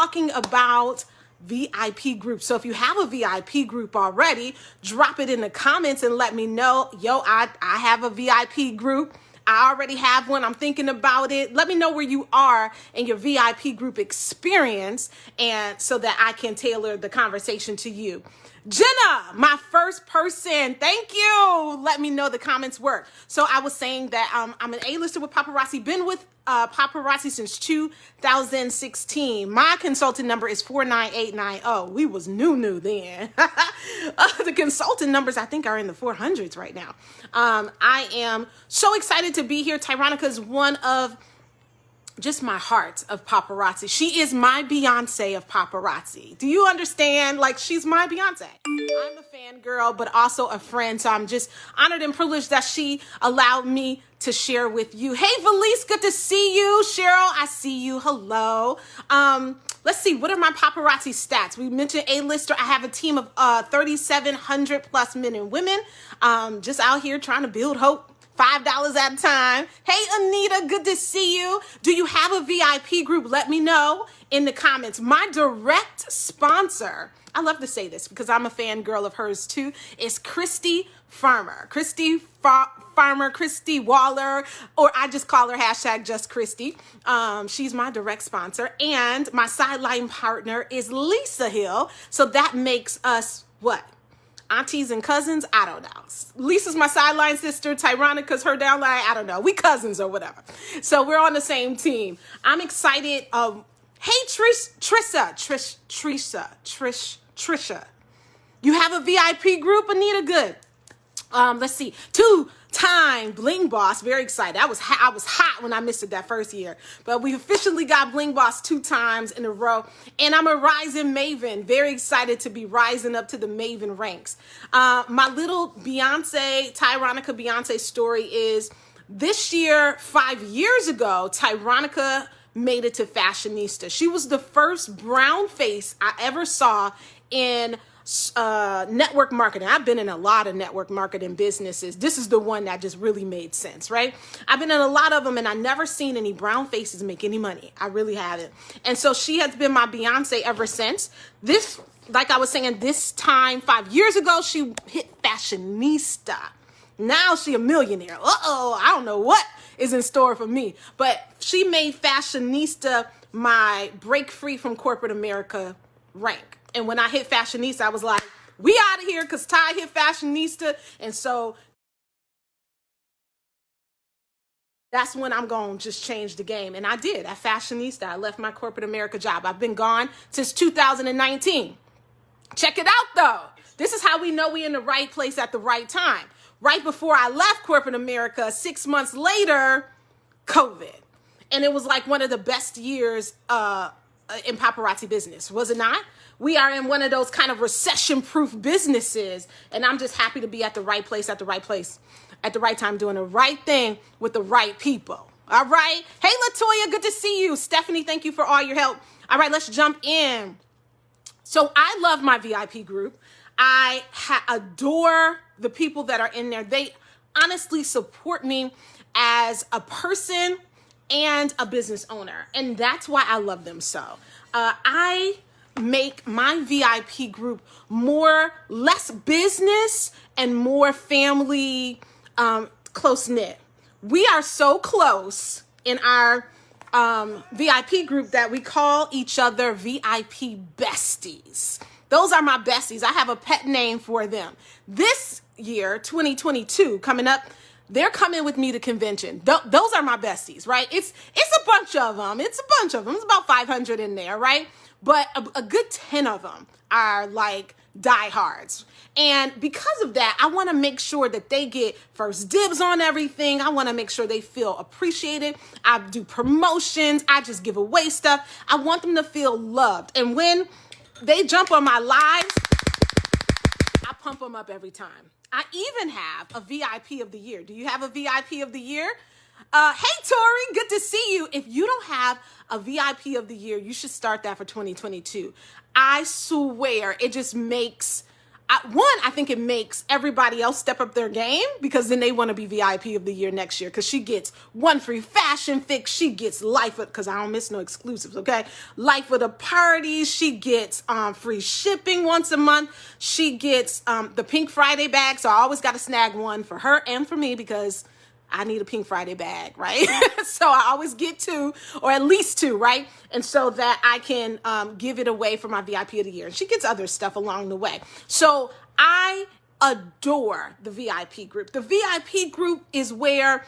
talking about VIP group. So if you have a VIP group already, drop it in the comments and let me know. Yo, I have a VIP group. I already have one. I'm thinking about it. Let me know where you are in your VIP group experience, and so that I can tailor the conversation to you. Jenna, my first person. Thank you. Let me know the comments work. So I was saying that I'm an A-lister with paparazzi. Been with paparazzi since 2016. My consultant number is 49890. We was new then. The consultant numbers I think are in the 400s right now. I am so excited to be here. Tyronica is one of just my heart of paparazzi. She is my Beyonce of paparazzi. Do you understand? Like, she's my Beyonce. I'm a fangirl, but also a friend. So I'm just honored and privileged that she allowed me to share with you. Hey, Felice, good to see you. Cheryl, I see you. Hello. Let's see. What are my paparazzi stats? We mentioned A-lister. I have a team of 3,700 plus men and women just out here trying to build hope. $5 at a time. Hey, Anita, good to see you. Do you have a VIP group? Let me know in the comments. My direct sponsor, I love to say this because I'm a fangirl of hers too, is Christy Farmer. Christy Farmer, Christy Waller, or I just call her hashtag just Christy. She's my direct sponsor. And my sideline partner is Lisa Hill. So that makes us what? Aunties and cousins? I don't know. Lisa's my sideline sister. Tyronica's her downline. I don't know. We cousins or whatever. So we're on the same team. I'm excited. Hey, Trisha. You have a VIP group, Anita? Good. Let's see. 2-time Bling Boss. Very excited. I was hot when I missed it that first year. But we officially got Bling Boss 2 times in a row. And I'm a rising Maven. Very excited to be rising up to the Maven ranks. My little Tyronica Beyonce story is this year, 5 years ago, Tyronica made it to Fashionista. She was the first brown face I ever saw in network marketing. I've been in a lot of network marketing businesses. This is the one that just really made sense, right? I've been in a lot of them and I never seen any brown faces make any money. I really haven't. And so she has been my Beyonce ever since. This, like I was saying, this time 5 years ago, she hit Fashionista. Now she a millionaire. I don't know what is in store for me, but she made Fashionista my break free from corporate America rank. And when I hit Fashionista, I was like, we out of here because Ty hit Fashionista. And so that's when I'm going to just change the game. And I did. At Fashionista, I left my corporate America job. I've been gone since 2019. Check it out, though. This is how we know we're in the right place at the right time. Right before I left corporate America, 6 months later, COVID. And it was like one of the best years in paparazzi business, was it not? We are in one of those kind of recession-proof businesses, and I'm just happy to be at the right place, at the right time, doing the right thing with the right people. All right? Hey, Latoya, good to see you. Stephanie, thank you for all your help. All right, let's jump in. So I love my VIP group. I adore the people that are in there. They honestly support me as a person and a business owner, and that's why I love them so. I make my VIP group less business and more family, close-knit. We are so close in our VIP group that we call each other VIP besties. Those are my besties. I have a pet name for them. This year, 2022, coming up, they're coming with me to convention. Those are my besties, right? It's a bunch of them. It's about 500 in there, right? But a good 10 of them are like diehards. And because of that, I want to make sure that they get first dibs on everything. I want to make sure they feel appreciated. I do promotions. I just give away stuff. I want them to feel loved. And when they jump on my lives, I pump them up every time. I even have a VIP of the year. Do you have a VIP of the year? Hey, Tori, good to see you. If you don't have a VIP of the year, you should start that for 2022. I swear it just makes I think it makes everybody else step up their game, because then they want to be VIP of the year next year, because she gets one free fashion fix. She gets life, because I don't miss no exclusives, okay? Life of the party. She gets free shipping once a month. She gets the Pink Friday bag, so I always got to snag one for her and for me, because I need a Pink Friday bag, right? So I always get two, or at least two, right? And so that I can give it away for my VIP of the year. And she gets other stuff along the way. So I adore the VIP group. The VIP group is where,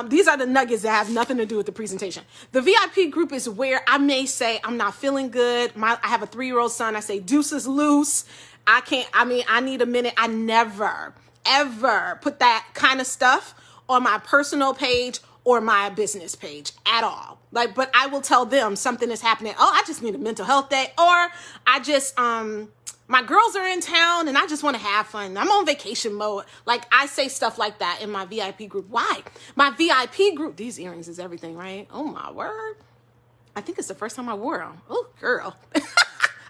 these are the nuggets that have nothing to do with the presentation. The VIP group is where I may say, I'm not feeling good. I have a 3-year-old son. I say, deuces loose. I need a minute. I never, ever put that kind of stuff on my personal page or my business page at all. But I will tell them something is happening. Oh, I just need a mental health day. Or I just, my girls are in town and I just want to have fun. I'm on vacation mode. I say stuff like that in my VIP group. Why? My VIP group, these earrings is everything, right? Oh my word. I think it's the first time I wore them. Oh, girl.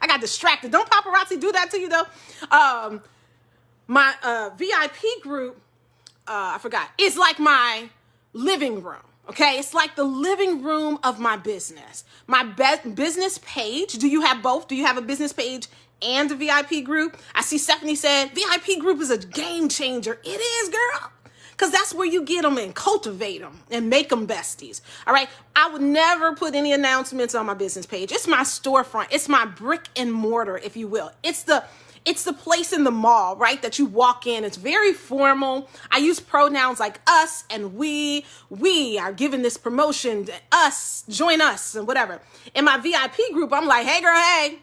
I got distracted. Don't paparazzi do that to you though. My VIP group, I forgot. It's like my living room, okay? It's like the living room of my business. My business page, do you have both? Do you have a business page and a VIP group? I see Stephanie said, VIP group is a game changer. It is, girl. Because that's where you get them and cultivate them and make them besties, all right? I would never put any announcements on my business page. It's my storefront. It's my brick and mortar, if you will. It's the place in the mall, right, that you walk in. It's very formal. I use pronouns like us and we. We are giving this promotion. Us, join us, and whatever. In my VIP group, I'm like, hey, girl, hey.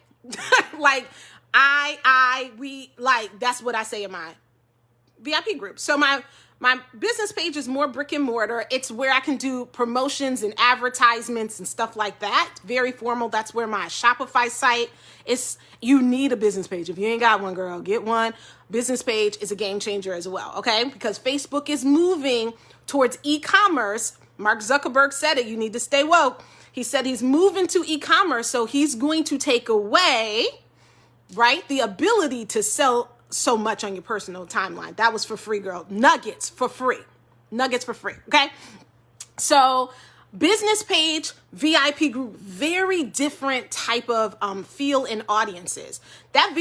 We, that's what I say in my VIP group. So my business page is more brick and mortar. It's where I can do promotions and advertisements and stuff like that. Very formal. That's where my Shopify site is. You need a business page. If you ain't got one, girl, get one. Business page is a game changer as well, okay? Because Facebook is moving towards e-commerce. Mark Zuckerberg said it. You need to stay woke. He said he's moving to e-commerce, so he's going to take away, right, the ability to sell so much on your personal timeline. That was for free, girl. Nuggets for free. Nuggets for free, okay? So business page, VIP group, very different type of feel and audiences. That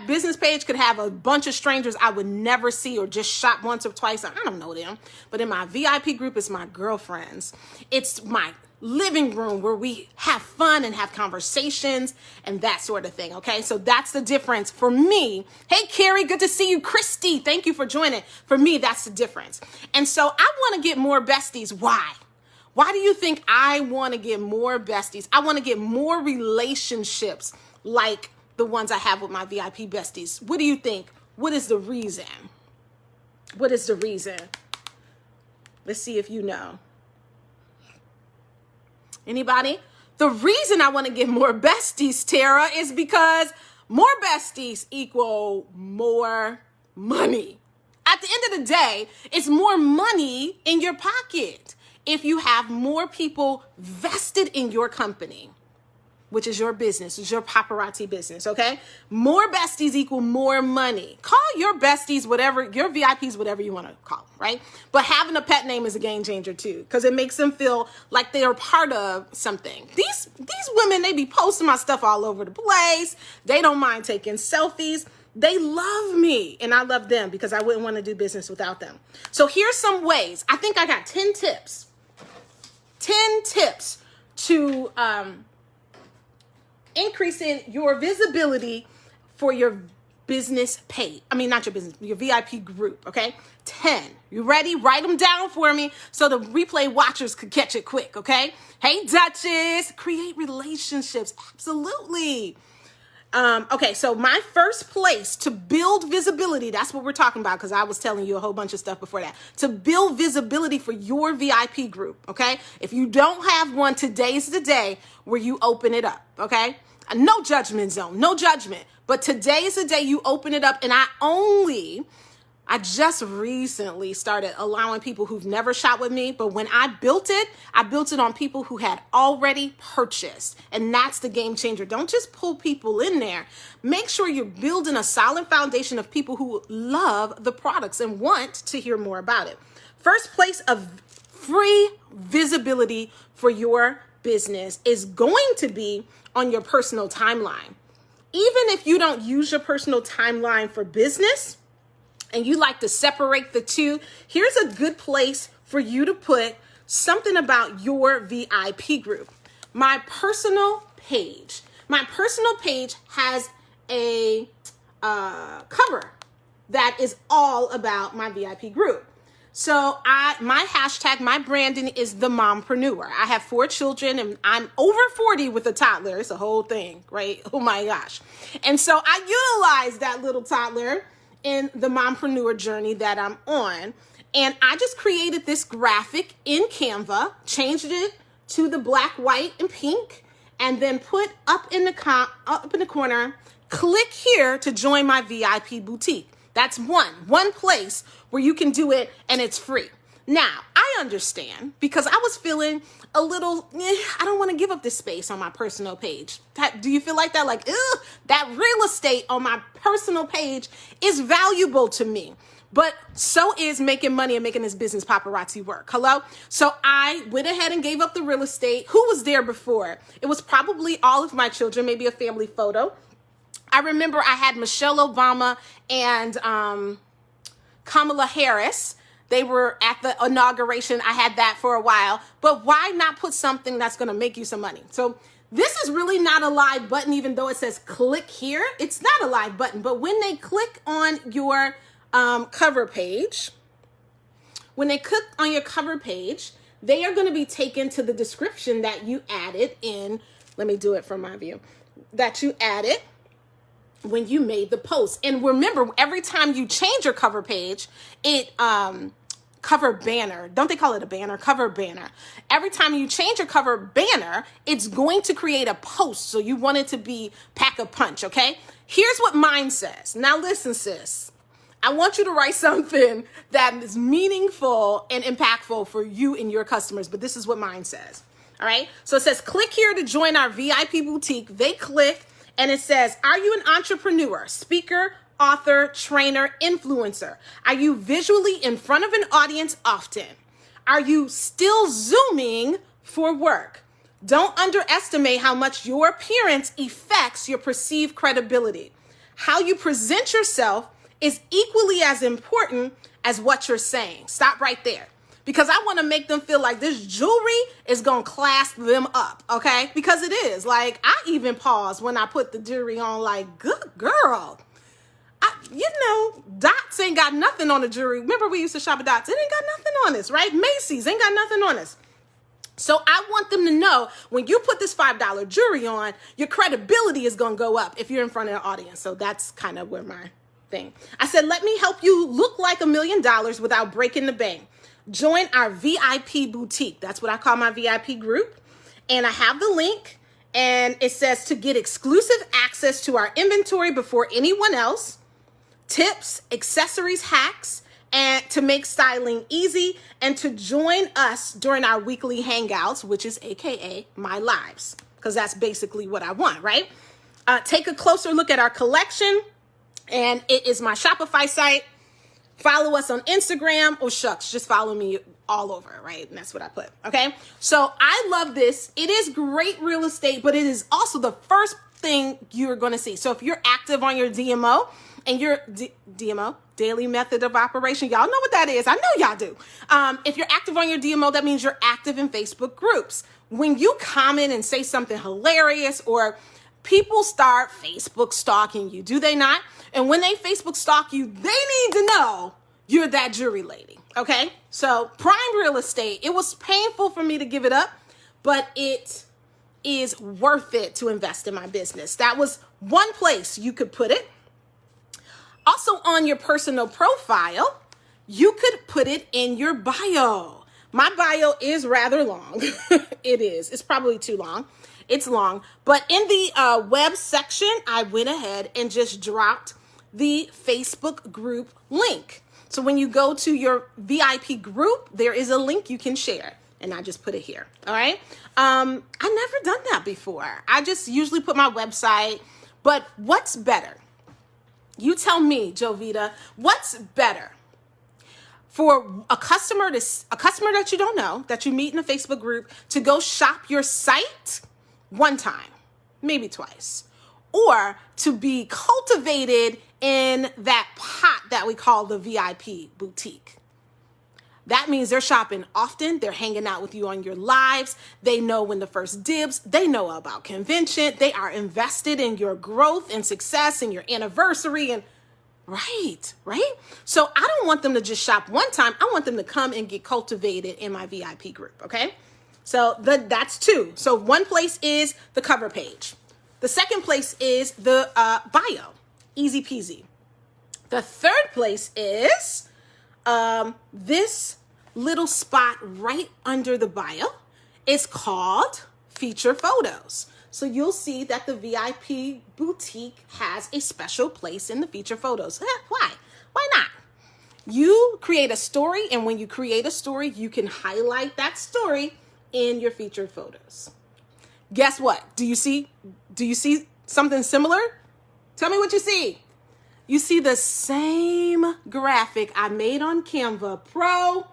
business page could have a bunch of strangers I would never see or just shop once or twice. I don't know them. But in my VIP group, it's my girlfriends. It's my living room where we have fun and have conversations and that sort of thing, okay? So that's the difference for me. Hey, Carrie, good to see you. Christy, thank you for joining. For me, that's the difference. And so I want to get more besties. Why? Why do you think I want to get more besties? I want to get more relationships like the ones I have with my VIP besties. What do you think? What is the reason? What is the reason? Let's see if you know. Anybody? The reason I want to get more besties, Tara, is because more besties equal more money. At the end of the day, it's more money in your pocket if you have more people vested in your company, which is your business, is your paparazzi business, okay? More besties equal more money. Call your besties whatever, your VIPs, whatever you want to call them, right? But having a pet name is a game changer too, because it makes them feel like they are part of something. These women, they be posting my stuff all over the place. They don't mind taking selfies. They love me and I love them because I wouldn't want to do business without them. So here's some ways. I think I got 10 tips. 10 tips to increasing your visibility for your business page. I mean, not your business, your VIP group, okay? 10. You ready? Write them down for me so the replay watchers could catch it quick, okay? Hey, Duchess, create relationships. Absolutely. Okay, so my first place to build visibility, that's what we're talking about, because I was telling you a whole bunch of stuff before that. To build visibility for your VIP group, okay? If you don't have one, today's the day where you open it up, okay? No judgment zone, no judgment. But today's the day you open it up, and I only I just recently started allowing people who've never shot with me, but when I built it on people who had already purchased. And that's the game changer. Don't just pull people in there. Make sure you're building a solid foundation of people who love the products and want to hear more about it. First place of free visibility for your business is going to be on your personal timeline. Even if you don't use your personal timeline for business, and you like to separate the two, here's a good place for you to put something about your VIP group. My personal page. My personal page has a cover that is all about my VIP group. So my hashtag, my branding is the mompreneur. I have 4 children and I'm over 40 with a toddler. It's a whole thing, right? Oh my gosh. And so I utilize that little toddler in the mompreneur journey that I'm on. And I just created this graphic in Canva, changed it to the black, white, and pink, and then put up in the corner, click here to join my VIP boutique. That's one place where you can do it and it's free. Now, I understand because I was feeling a little, I don't want to give up this space on my personal page. Do you feel like that? Like, that real estate on my personal page is valuable to me. But so is making money and making this business paparazzi work. Hello? So I went ahead and gave up the real estate. Who was there before? It was probably all of my children, maybe a family photo. I remember I had Michelle Obama and Kamala Harris. They were at the inauguration. I had that for a while. But why not put something that's going to make you some money? So this is really not a live button, even though it says click here. It's not a live button. But when they click on your cover page, they are going to be taken to the description that you added in. Let me do it from my view. That you added when you made the post. And remember, every time you change your cover page, it cover banner. Don't they call it a banner? Cover banner. Every time you change your cover banner, it's going to create a post. So you want it to be pack a punch, okay? Here's what mine says. Now listen, sis. I want you to write something that is meaningful and impactful for you and your customers, but this is what mine says. All right? So it says, click here to join our VIP boutique. They click. And it says, are you an entrepreneur, speaker, author, trainer, influencer? Are you visually in front of an audience often? Are you still Zooming for work? Don't underestimate how much your appearance affects your perceived credibility. How you present yourself is equally as important as what you're saying. Stop right there. Because I want to make them feel like this jewelry is going to class them up, okay? Because it is. Like, I even pause when I put the jewelry on, like, good girl. Dots ain't got nothing on the jewelry. Remember we used to shop at Dots? It ain't got nothing on us, right? Macy's ain't got nothing on us. So I want them to know when you put this $5 jewelry on, your credibility is going to go up if you're in front of an audience. So that's kind of where my thing. I said, let me help you look like $1 million without breaking the bank. Join our VIP boutique. That's what I call my VIP group. And I have the link and it says to get exclusive access to our inventory before anyone else, tips, accessories, hacks, and to make styling easy, and to join us during our weekly hangouts, which is AKA my lives, because that's basically what I want, right? Take a closer look at our collection, and it is my Shopify site. Follow us on Instagram. Oh, shucks, just follow me all over, right? And that's what I put, okay? So I love this. It is great real estate, but it is also the first thing you're going to see. So if you're active on your DMO and your DMO, daily method of operation, y'all know what that is. I know y'all do. If you're active on your DMO, that means you're active in Facebook groups. When you comment and say something hilarious, or people start Facebook stalking you, do they not? And when they Facebook stalk you, they need to know you're that jewelry lady, okay? So prime real estate, it was painful for me to give it up, but it is worth it to invest in my business. That was one place you could put it. Also on your personal profile, you could put it in your bio. My bio is rather long. It is. It's probably too long. It's long. But in the web section, I went ahead and just dropped the Facebook group link. So when you go to your VIP group, there is a link you can share. And I just put it here. All right. I never done that before. I just usually put my website. But what's better? You tell me, Jovita, what's better? For a customer that you don't know, that you meet in a Facebook group, to go shop your site one time, maybe twice, or to be cultivated in that pot that we call the VIP boutique. That means they're shopping often. They're hanging out with you on your lives. They know when the first dibs. They know about convention. They are invested in your growth and success and your anniversary. And right. So I don't want them to just shop one time. I want them to come and get cultivated in my VIP group. Okay. So that's two. So one place is the cover page. The second place is the bio. Easy peasy. The third place is this little spot right under the bio. Is called feature photos. So you'll see that the VIP boutique has a special place in the feature photos. Why? Why not? You create a story, and when you create a story, you can highlight that story in your featured photos. Guess what? Do you see something similar? Tell me what you see. You see the same graphic I made on Canva Pro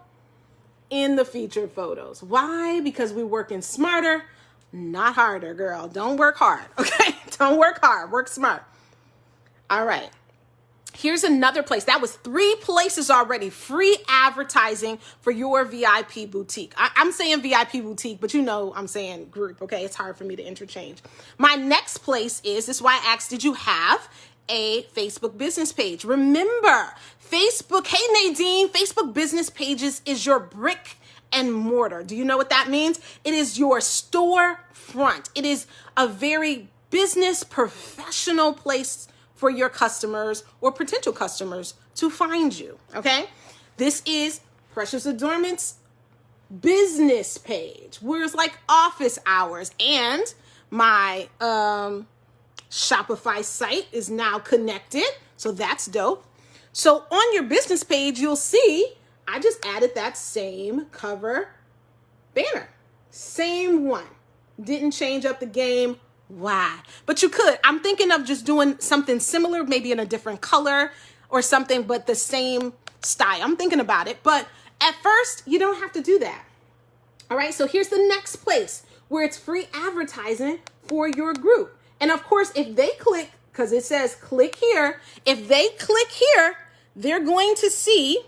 in the featured photos. Why? Because we're working smarter, not harder, girl. Don't work hard, okay? Don't work hard, work smart. All right. Here's another place. That was 3 places already. Free advertising for your VIP boutique. I'm saying VIP boutique, but you know I'm saying group, okay? It's hard for me to interchange. My next place is, this is why I asked, did you have a Facebook business page? Remember, Facebook, hey Nadine, Facebook business pages is your brick and mortar. Do you know what that means? It is your storefront. It is a very business professional place for your customers or potential customers to find you, okay? This is Precious Adornment's business page, where it's like office hours, and my Shopify site is now connected, so that's dope. So on your business page, you'll see I just added that same cover banner, same one. Didn't change up the game. Why? But you could. I'm thinking of just doing something similar, maybe in a different color or something, but the same style. I'm thinking about it. But at first, you don't have to do that. All right. So here's the next place where it's free advertising for your group. And of course, if they click, because it says click here, if they click here, they're going to see,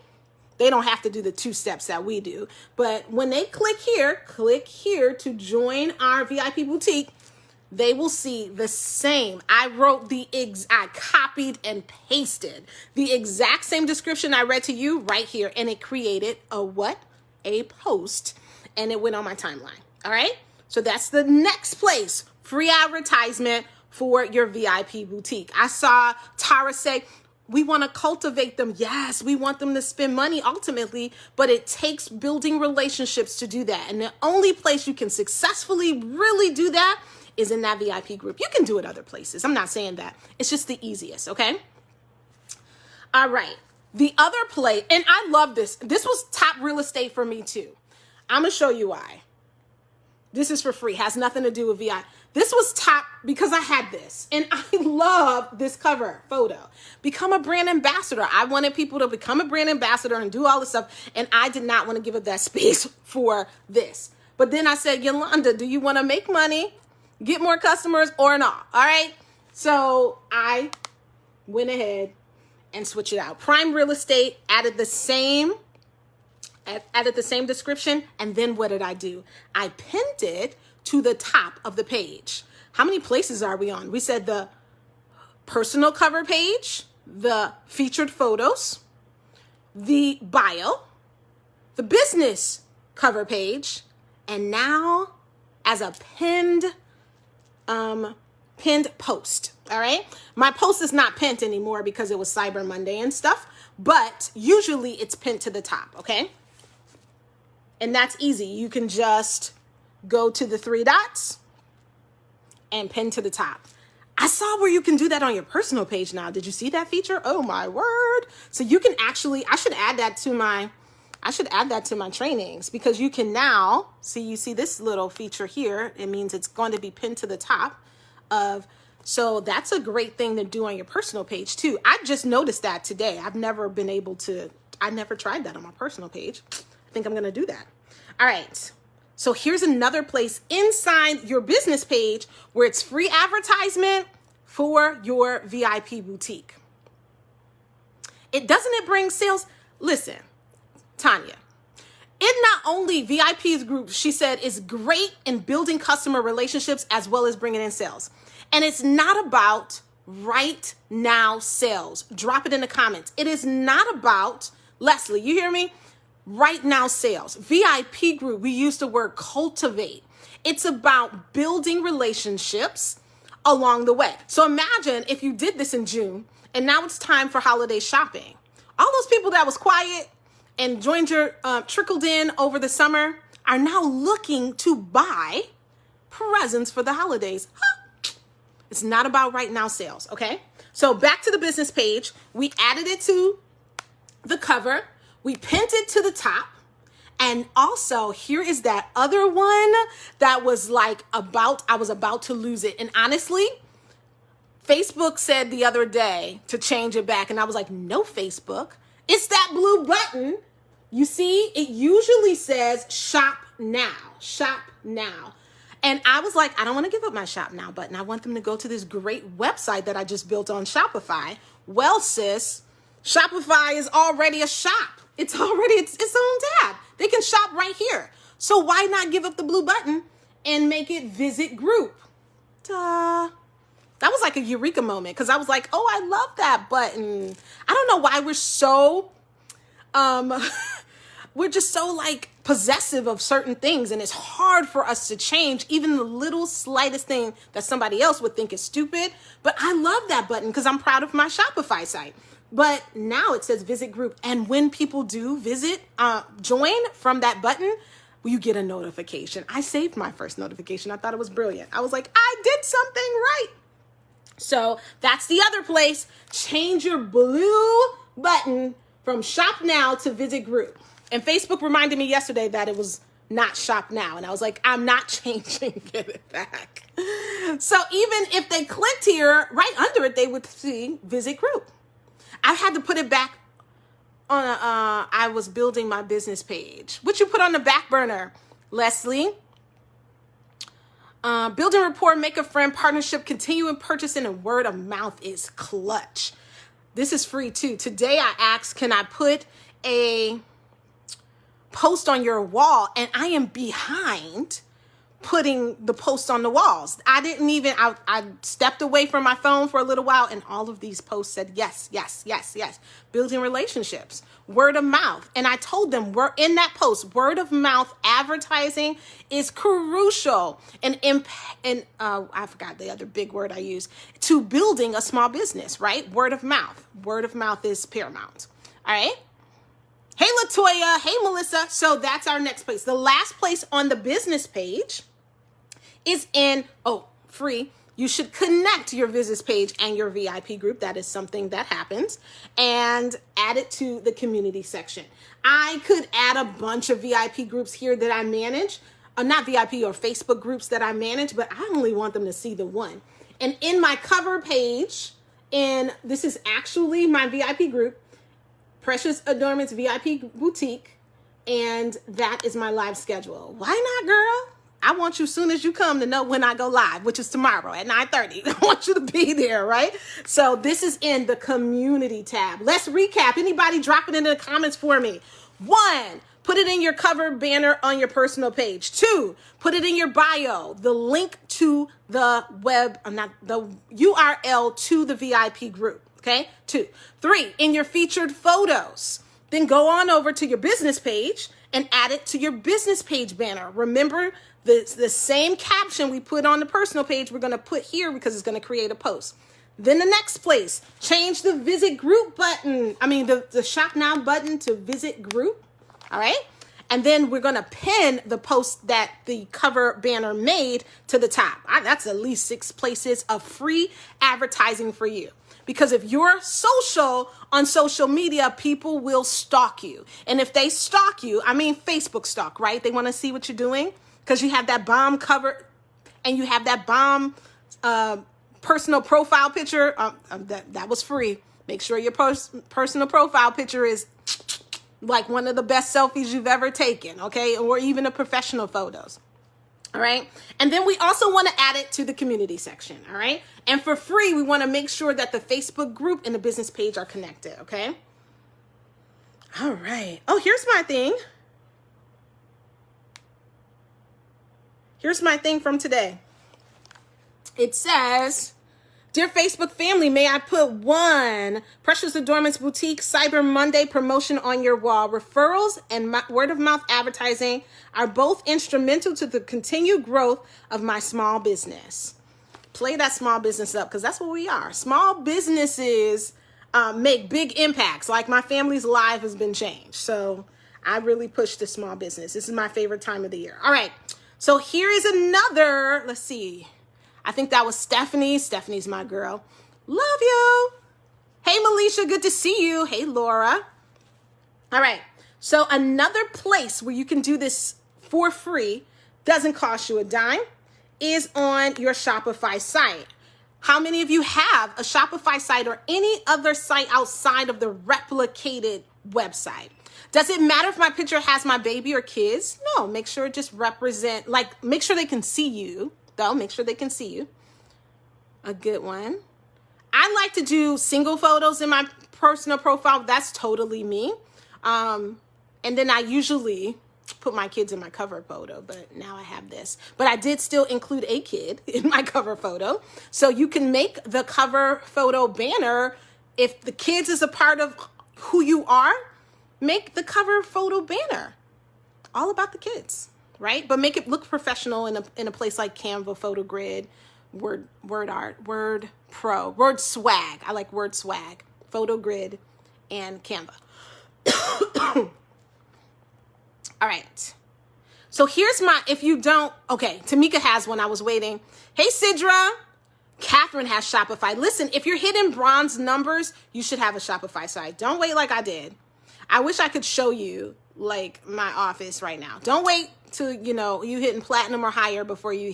they don't have to do the 2 steps that we do. But when they click here to join our VIP boutique, they will see the same. I copied and pasted the exact same description I read to you right here. And it created a post, and it went on my timeline. All right. So that's the next place. Free advertisement for your VIP boutique. I saw Tara say, we want to cultivate them. Yes, we want them to spend money ultimately, but it takes building relationships to do that. And the only place you can successfully really do that is in that VIP group. You can do it other places. I'm not saying that. It's just the easiest, okay? All right. The other place, and I love this. This was top real estate for me too. I'm going to show you why. This is for free. Has nothing to do with VI. This was top because I had this, and I love this cover photo. Become a brand ambassador. I wanted people to become a brand ambassador and do all this stuff, and I did not want to give up that space for this. But then I said, Yolanda, do you want to make money, get more customers, or not? All right. So I went ahead and switched it out. Prime Real Estate added the same description. And then what did I do? I pinned it to the top of the page. How many places are we on? We said the personal cover page, the featured photos, the bio, the business cover page, and now as a pinned post. All right. My post is not pinned anymore because it was Cyber Monday and stuff, but usually it's pinned to the top. Okay. And that's easy. You can just go to the 3 dots and pin to the top. I saw where you can do that on your personal page now. Did you see that feature? Oh my word. So you can actually, I should add that to my trainings, because you can now see, you see this little feature here. It means it's going to be pinned to the top of, so that's a great thing to do on your personal page too. I just noticed that today. I never tried that on my personal page. I think I'm going to do that. All right. So here's another place inside your business page where it's free advertisement for your VIP boutique. Doesn't it bring sales? Listen, Tanya, it not only VIP's group, she said, is great in building customer relationships as well as bringing in sales. And it's not about right now sales. Drop it in the comments. It is not about, Leslie, you hear me? Right now sales. VIP group, we use the word cultivate. It's about building relationships along the way. So imagine if you did this in June and now it's time for holiday shopping. All those people that was quiet and joined your, trickled in over the summer are now looking to buy presents for the holidays. It's not about right now sales, okay? So back to the business page. We added it to the cover. We pinned it to the top. And also, here is that other one that was like I was about to lose it. And honestly, Facebook said the other day to change it back. And I was like, no, Facebook. It's that blue button. You see, it usually says shop now, shop now. And I was like, I don't want to give up my shop now button. I want them to go to this great website that I just built on Shopify. Well, sis, Shopify is already a shop. It's already its own tab. They can shop right here. So why not give up the blue button and make it visit group? Duh. That was like a eureka moment, because I was like, oh, I love that button. I don't know why we're so, we're just so like possessive of certain things, and it's hard for us to change even the little slightest thing that somebody else would think is stupid. But I love that button because I'm proud of my Shopify site. But now it says visit group. And when people do visit, join from that button, you get a notification. I saved my first notification. I thought it was brilliant. I was like, I did something right. So that's the other place. Change your blue button from shop now to visit group. And Facebook reminded me yesterday that it was not shop now. And I was like, I'm not changing it back. So even if they clicked here, right under it, they would see visit group. I had to put it back on I was building my business page. What you put on the back burner, Leslie? Building rapport, make a friend, partnership, continuing purchasing, and word of mouth is clutch. This is free too. Today I asked, can I put a post on your wall? And I am behind putting the post on the walls. I stepped away from my phone for a little while, and all of these posts said, yes, yes, yes, yes. Building relationships, word of mouth. And I told them, we're in that post, word of mouth advertising is crucial. And I forgot the other big word I used, to building a small business, right? Word of mouth. Word of mouth is paramount. All right. Hey, Latoya. Hey, Melissa. So that's our next place. The last place on the business page is in, free. You should connect your business page and your VIP group. That is something that happens. And add it to the community section. I could add a bunch of VIP groups here that I manage. Not VIP or Facebook groups that I manage, but I only want them to see the one. And in my cover page, and this is actually my VIP group, Precious Adornments VIP Boutique, and that is my live schedule. Why not, girl? I want you as soon as you come to know when I go live, which is tomorrow at 9:30. I want you to be there, right? So this is in the community tab. Let's recap. Anybody drop it in the comments for me. 1, put it in your cover banner on your personal page. 2, put it in your bio, the link to the the URL to the VIP group. Okay. 2, 3, in your featured photos. Then go on over to your business page and add it to your business page banner. Remember the same caption we put on the personal page, we're going to put here because it's going to create a post. Then the next place, change the visit group button. The shop now button to visit group. All right. And then we're going to pin the post that the cover banner made to the top. That's at least 6 places of free advertising for you. Because if you're on social media, people will stalk you. And if they stalk you, I mean Facebook stalk, right? They want to see what you're doing because you have that bomb cover and you have that bomb personal profile picture. That was free. Make sure your personal profile picture is like one of the best selfies you've ever taken, okay? Or even a professional photos. All right. And then we also want to add it to the community section. All right. And for free, we want to make sure that the Facebook group and the business page are connected. Okay. All right. Oh, here's my thing. Here's my thing from today. It says, "Dear Facebook family, may I put one Precious Adornments Boutique Cyber Monday promotion on your wall? Referrals and word of mouth advertising are both instrumental to the continued growth of my small business." Play that small business up because that's what we are. Small businesses make big impacts. Like my family's life has been changed. So I really push the small business. This is my favorite time of the year. All right. So here is another, let's see. I think that was Stephanie. Stephanie's my girl. Love you. Hey, Melisha, good to see you. Hey, Laura. All right. So another place where you can do this for free, doesn't cost you a dime, is on your Shopify site. How many of you have a Shopify site or any other site outside of the replicated website? Does it matter if my picture has my baby or kids? No, make sure it just make sure they can see you. Though, make sure they can see you. A good one. I like to do single photos in my personal profile. That's totally me. And then I usually put my kids in my cover photo, but now I have this. But I did still include a kid in my cover photo. So you can make the cover photo banner. If the kids is a part of who you are, make the cover photo banner all about the kids. Right? But make it look professional in a place like Canva, PhotoGrid, Word Pro, Word Swag. I like Word Swag, PhotoGrid, and Canva. All right. So here's Tamika has one. I was waiting. Hey, Sidra. Catherine has Shopify. Listen, if you're hitting bronze numbers, you should have a Shopify site. Don't wait like I did. I wish I could show you like my office right now. Don't wait till you hitting platinum or higher before you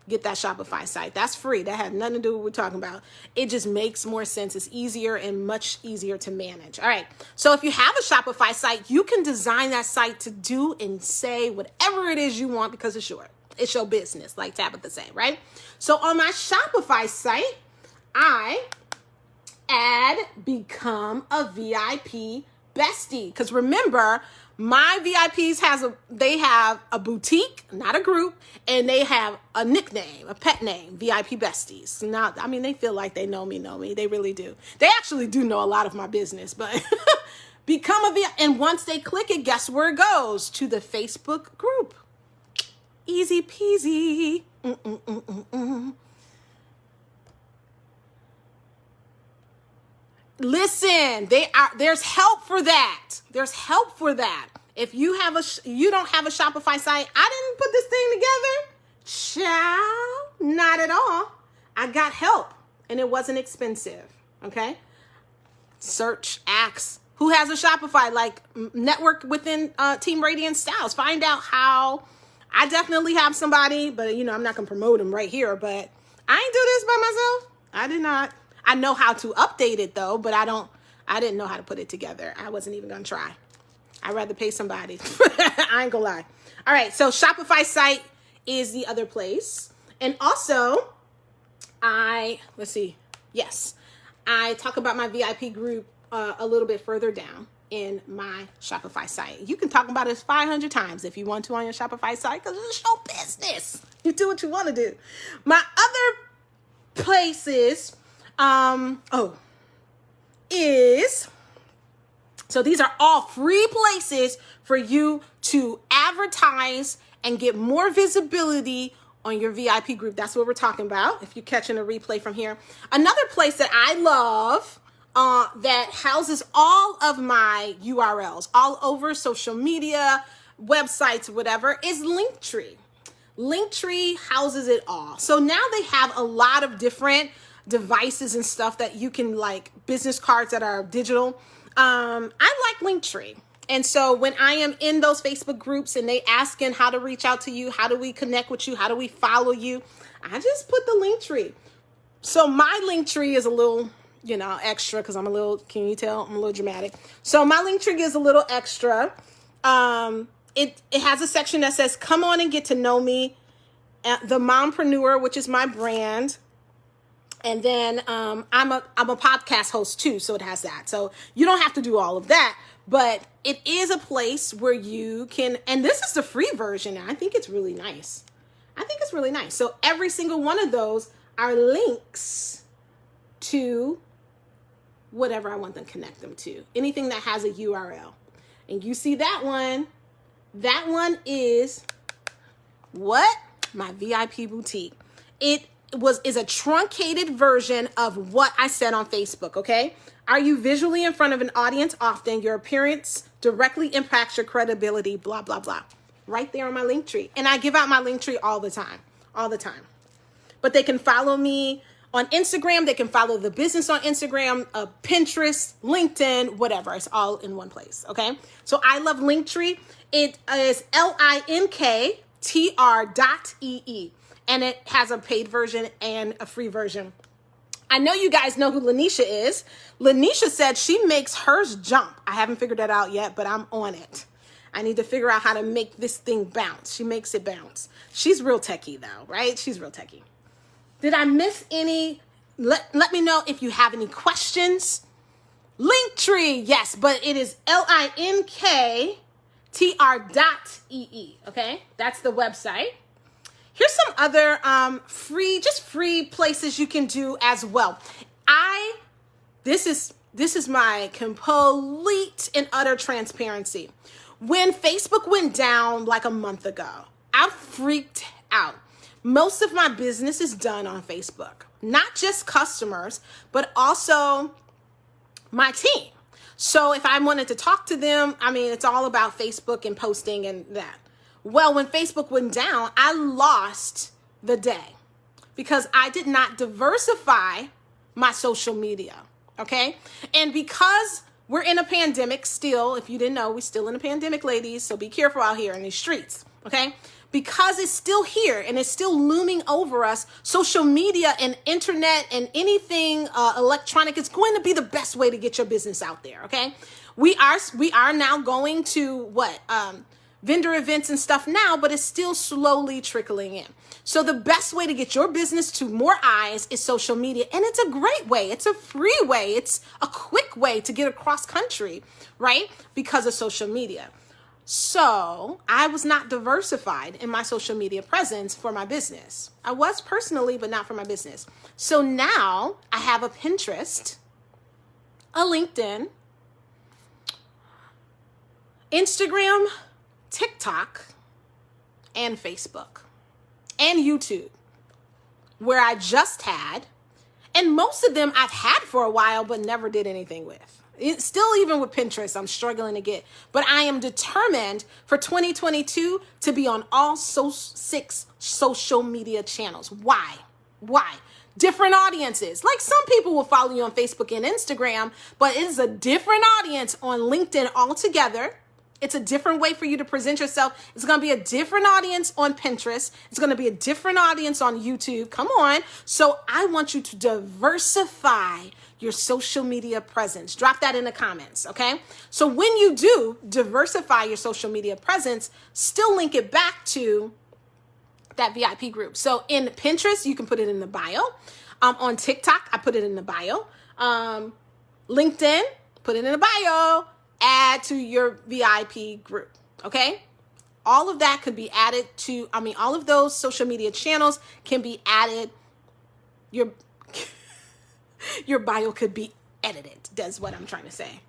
get that Shopify site. That's free. That had nothing to do with what we're talking about. It just makes more sense. It's easier and much easier to manage. All right. So if you have a Shopify site, you can design that site to do and say whatever it is you want because it's your business, like Tabitha said, right? So on my Shopify site, I add become a VIP bestie. Because remember, my VIPs have a boutique, not a group, and they have a nickname, a pet name, VIP Besties. Now, I mean, they feel like they know me. They really do. They actually do know a lot of my business, but become a VIP. And once they click it, guess where it goes? To the Facebook group. Easy peasy. Listen, there's help for that. There's help for that. If you don't have a Shopify site, I didn't put this thing together. Child, not at all. I got help and it wasn't expensive. Okay. Search, ask who has a Shopify, like network within Team Radiant Styles. Find out how. I definitely have somebody, but I'm not gonna promote them right here, but I ain't do this by myself. I did not. I know how to update it though, but I didn't know how to put it together. I wasn't even going to try. I'd rather pay somebody. I ain't gonna lie. All right. So Shopify site is the other place. And also Yes, I talk about my VIP group a little bit further down in my Shopify site. You can talk about it 500 times if you want to on your Shopify site because it's your business. You do what you want to do. My other places so these are all free places for you to advertise and get more visibility on your VIP group. That's what we're talking about. If you're catching a replay from here, another place that I love that houses all of my URLs all over social media, websites, whatever, is Linktree. Linktree houses it all. So now they have a lot of different devices and stuff that you can, like business cards that are digital. I like Linktree. And so when I am in those Facebook groups and they asking how to reach out to you, how do we connect with you, how do we follow you, I just put the Linktree. So my Linktree is a little, extra because I'm a little, can you tell? I'm a little dramatic. So my Linktree is a little extra. It has a section that says, come on and get to know me, the Mompreneur, which is my brand. And then I'm a podcast host too, so it has that. So you don't have to do all of that, but it is a place where you can, and this is the free version. I think it's really nice. So every single one of those are links to whatever I want them to connect them to. Anything that has a URL. And you see that one. That one is what? My VIP boutique. It is a truncated version of what I said on Facebook, okay? Are you visually in front of an audience often? Your appearance directly impacts your credibility, blah, blah, blah. Right there on my Linktree. And I give out my Linktree all the time. But they can follow me on Instagram. They can follow the business on Instagram, Pinterest, LinkedIn, whatever. It's all in one place, okay? So I love Linktree. It is linktr.ee. And it has a paid version and a free version. I know you guys know who Lanisha is. Lanisha said she makes hers jump. I haven't figured that out yet, but I'm on it. I need to figure out how to make this thing bounce. She makes it bounce. She's real techie though, right? She's real techie. Did I miss any? Let me know if you have any questions. Linktree, yes, but it is linktr.ee, okay? That's the website. Here's some other free places you can do as well. This is my complete and utter transparency. When Facebook went down like a month ago, I freaked out. Most of my business is done on Facebook, not just customers, but also my team. So if I wanted to talk to them, it's all about Facebook and posting and that. Well, when Facebook went down, I lost the day because I did not diversify my social media, okay? And because we're in a pandemic still, if you didn't know, we're still in a pandemic, ladies, so be careful out here in these streets, okay? Because it's still here and it's still looming over us, social media and internet and anything electronic is going to be the best way to get your business out there, okay? We are now going to vendor events and stuff now, but it's still slowly trickling in. So the best way to get your business to more eyes is social media. And it's a great way. It's a free way. It's a quick way to get across country, right? Because of social media. So I was not diversified in my social media presence for my business. I was personally, but not for my business. So now I have a Pinterest, a LinkedIn, Instagram, TikTok, and Facebook, and YouTube, where I just had, and most of them I've had for a while, but never did anything with. Still, even with Pinterest, I'm struggling to get, but I am determined for 2022 to be on all 6 social media channels. Why? Different audiences. Like some people will follow you on Facebook and Instagram, but it's a different audience on LinkedIn altogether. It's a different way for you to present yourself. It's going to be a different audience on Pinterest. It's going to be a different audience on YouTube. Come on. So I want you to diversify your social media presence. Drop that in the comments, okay? So when you do diversify your social media presence, still link it back to that VIP group. So in Pinterest, you can put it in the bio. On TikTok, I put it in the bio. LinkedIn, put it in the bio. Add to your VIP group, okay? All of that could be added to, all of those social media channels can be added. Your bio could be edited. That's what I'm trying to say.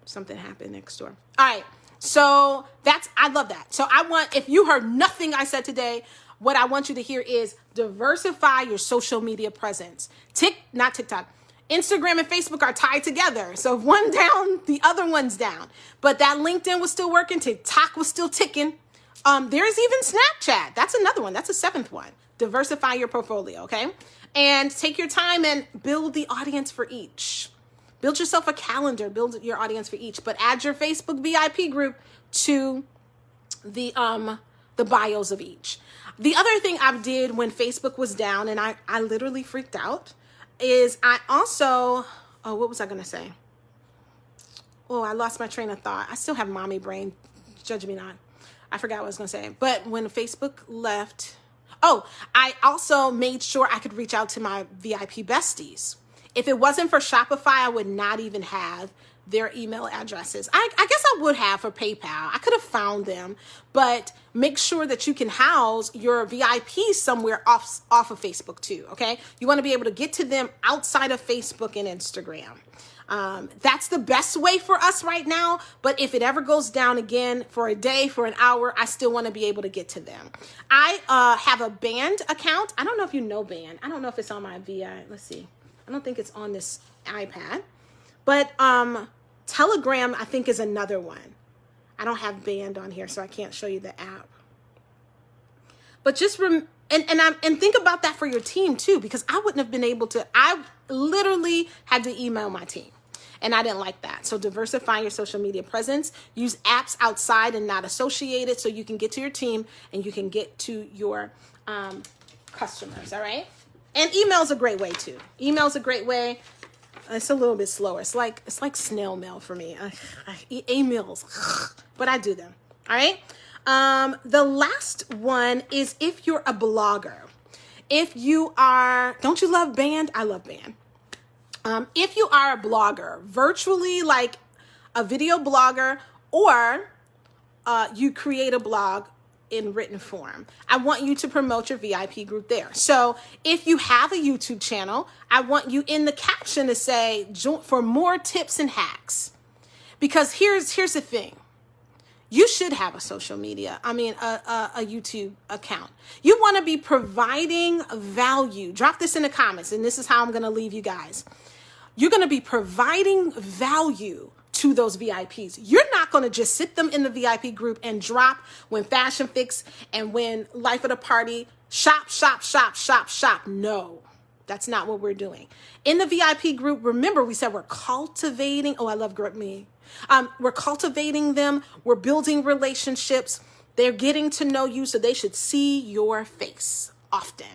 Something happened next door. All right. So I love that. So if you heard nothing I said today, what I want you to hear is diversify your social media presence. Not TikTok. Instagram and Facebook are tied together. So if one down, the other one's down. But that LinkedIn was still working. TikTok was still ticking. There's even Snapchat. That's another one. That's a seventh one. Diversify your portfolio, okay? And take your time and build the audience for each. Build yourself a calendar. Build your audience for each. But add your Facebook VIP group to the bios of each. The other thing I did when Facebook was down, and I literally freaked out, is I also, what was I going to say? Oh, I lost my train of thought. I still have mommy brain. Judge me not. I forgot what I was going to say. But when Facebook left, I also made sure I could reach out to my VIP besties. If it wasn't for Shopify, I would not even have their email addresses. I guess I would have for PayPal. I could have found them, but make sure that you can house your VIPs somewhere off of Facebook too, okay? You want to be able to get to them outside of Facebook and Instagram. That's the best way for us right now, but if it ever goes down again for a day, for an hour, I still want to be able to get to them. I have a Band account. I don't know if you know Band. I don't know if it's on my let's see. I don't think it's on this iPad, but Telegram, I think, is another one. I don't have Band on here, so I can't show you the app. But just and think about that for your team too, because I wouldn't have been able to. I literally had to email my team, and I didn't like that. So diversify your social media presence. Use apps outside and not associated, so you can get to your team and you can get to your customers. All right. And email's a great way too. Email's a great way. It's a little bit slower. It's like snail mail for me. Emails, but I do them. All right. The last one is if you're a blogger. If you are, don't you love Band? I love Band. If you are a blogger, virtually like a video blogger, or you create a blog in written form, I want you to promote your VIP group there. So if you have a YouTube channel, I want you in the caption to say, for more tips and hacks. Because here's the thing. You should have a a YouTube account. You want to be providing value. Drop this in the comments, and this is how I'm going to leave you guys. You're going to be providing value to those VIPs. You're not going to just sit them in the VIP group and drop when Fashion Fix and when Life at a Party, shop. No, that's not what we're doing. In the VIP group, remember we said we're cultivating. Oh, I love me. We're cultivating them. We're building relationships. They're getting to know you, so they should see your face often.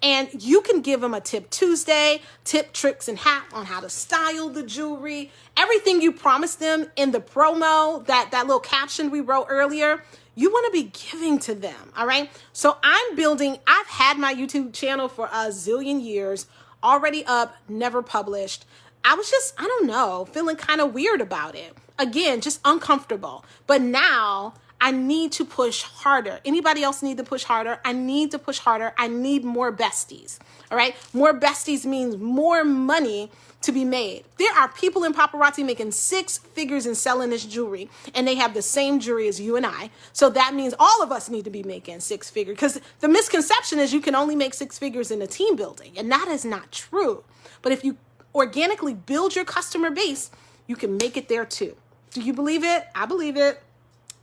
And you can give them a Tip Tuesday, tip, tricks, and hacks on how to style the jewelry. Everything you promised them in the promo, that little caption we wrote earlier, you want to be giving to them, all right? So I've had my YouTube channel for a zillion years, already up, never published. I was just, I don't know, feeling kind of weird about it. Again, just uncomfortable. But now I need to push harder. Anybody else need to push harder? I need to push harder. I need more besties. All right. More besties means more money to be made. There are people in paparazzi making 6 figures and selling this jewelry, and they have the same jewelry as you and I. So that means all of us need to be making 6 figures, because the misconception is you can only make 6 figures in a team building, and that is not true. But if you organically build your customer base, you can make it there too. Do you believe it? I believe it.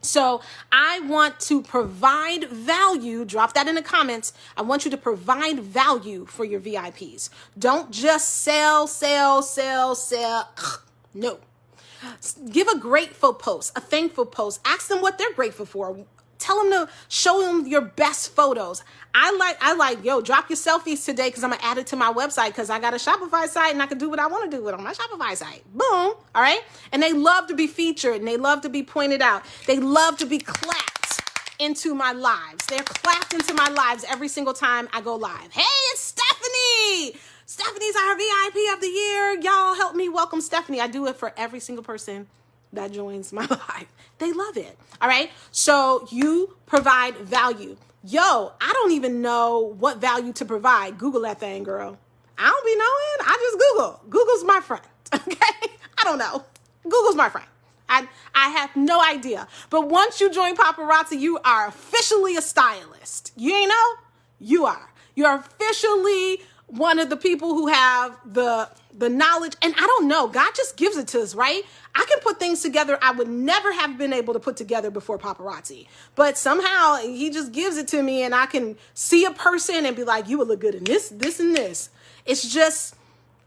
So I want to provide value. Drop that in the comments. I want you to provide value for your VIPs. Don't just sell. No. Give a grateful post, a thankful post. Ask them what they're grateful for. Tell them to show them your best photos. I like, drop your selfies today, because I'm going to add it to my website, because I got a Shopify site and I can do what I want to do with it on my Shopify site. Boom. All right. And they love to be featured, and they love to be pointed out. They love to be clapped into my lives. They're clapped into my lives every single time I go live. Hey, it's Stephanie. Stephanie's our VIP of the year. Y'all help me welcome Stephanie. I do it for every single person that joins my live. They love it. All right. So you provide value. I don't even know what value to provide. Google that thing, girl. I don't be knowing. I just Google. Google's my friend. Okay. I don't know. Google's my friend. I have no idea. But once you join paparazzi, you are officially a stylist. You ain't know? You are. You're officially one of the people who have the knowledge, and I don't know, God just gives it to us, right? I can put things together I would never have been able to put together before paparazzi, but somehow he just gives it to me, and I can see a person and be like, you would look good in this, this, and this. It's just,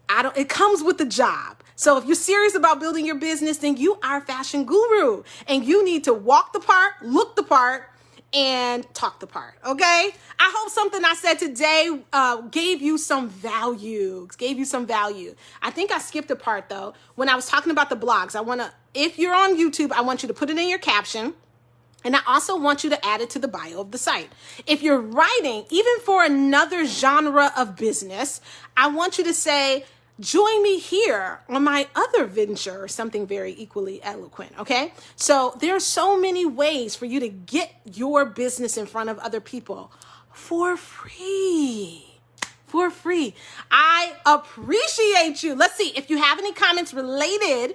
it comes with the job. So if you're serious about building your business, then you are a fashion guru, and you need to walk the part, look the part, and talk the part, okay? I hope something I said today gave you some value, I think I skipped a part though. When I was talking about the blogs, if you're on YouTube, I want you to put it in your caption. And I also want you to add it to the bio of the site. If you're writing, even for another genre of business, I want you to say, join me here on my other venture, or something very equally eloquent, okay? So there are so many ways for you to get your business in front of other people for free. I appreciate you. Let's see if you have any comments related